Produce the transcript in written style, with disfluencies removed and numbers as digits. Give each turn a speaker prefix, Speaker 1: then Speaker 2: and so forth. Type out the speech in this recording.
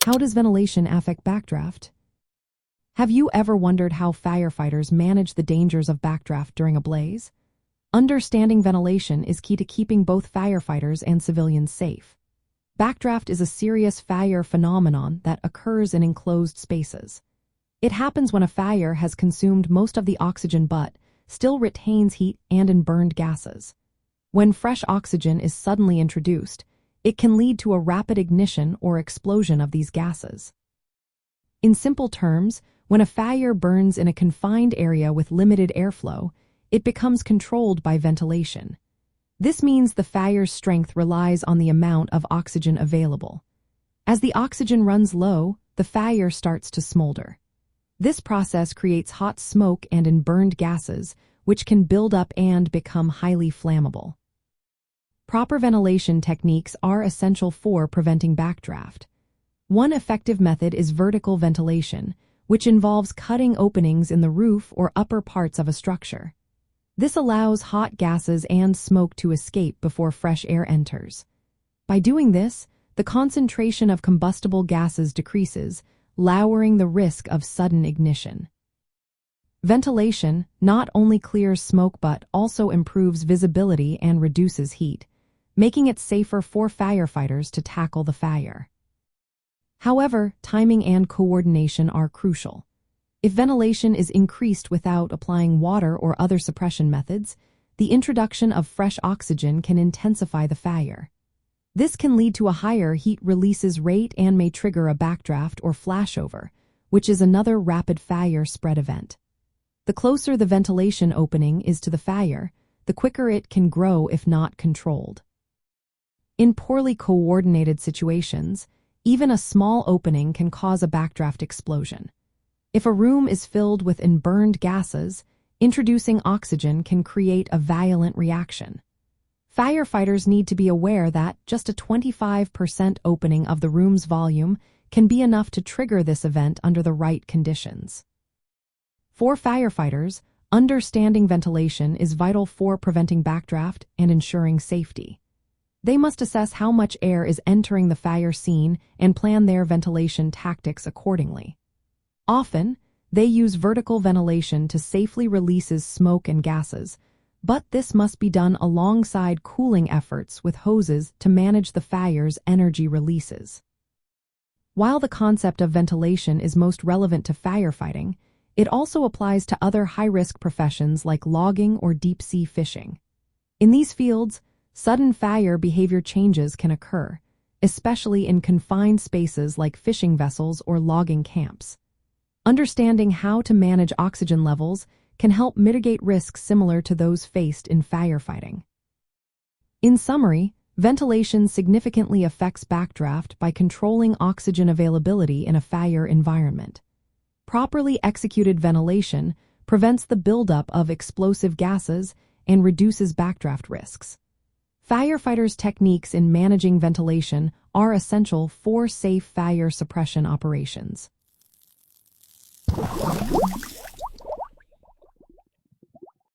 Speaker 1: How does ventilation affect backdraft? Have you ever wondered how firefighters manage the dangers of backdraft during a blaze? Understanding ventilation is key to keeping both firefighters and civilians safe. Backdraft is a serious fire phenomenon that occurs in enclosed spaces. It happens when a fire has consumed most of the oxygen but still retains heat and burned gases. When fresh oxygen is suddenly introduced, it can lead to a rapid ignition or explosion of these gases. In simple terms, when a fire burns in a confined area with limited airflow, it becomes controlled by ventilation. This means the fire's strength relies on the amount of oxygen available. As the oxygen runs low, the fire starts to smolder. This process creates hot smoke and burned gases, which can build up and become highly flammable. Proper ventilation techniques are essential for preventing backdraft. One effective method is vertical ventilation, which involves cutting openings in the roof or upper parts of a structure. This allows hot gases and smoke to escape before fresh air enters. By doing this, the concentration of combustible gases decreases, lowering the risk of sudden ignition. Ventilation not only clears smoke but also improves visibility and reduces heat, making it safer for firefighters to tackle the fire. However, timing and coordination are crucial. If ventilation is increased without applying water or other suppression methods, the introduction of fresh oxygen can intensify the fire. This can lead to a higher heat releases rate and may trigger a backdraft or flashover, which is another rapid fire spread event. The closer the ventilation opening is to the fire, the quicker it can grow if not controlled. In poorly coordinated situations, even a small opening can cause a backdraft explosion. If a room is filled with burned gases, introducing oxygen can create a violent reaction. Firefighters need to be aware that just a 25% opening of the room's volume can be enough to trigger this event under the right conditions. For firefighters, understanding ventilation is vital for preventing backdraft and ensuring safety. They must assess how much air is entering the fire scene and plan their ventilation tactics accordingly. Often, they use vertical ventilation to safely release smoke and gases, but this must be done alongside cooling efforts with hoses to manage the fire's energy releases. While the concept of ventilation is most relevant to firefighting, it also applies to other high-risk professions like logging or deep-sea fishing. In these fields, sudden fire behavior changes can occur, especially in confined spaces like fishing vessels or logging camps. Understanding how to manage oxygen levels can help mitigate risks similar to those faced in firefighting. In summary, ventilation significantly affects backdraft by controlling oxygen availability in a fire environment. Properly executed ventilation prevents the buildup of explosive gases and reduces backdraft risks. Firefighters' techniques in managing ventilation are essential for safe fire suppression operations.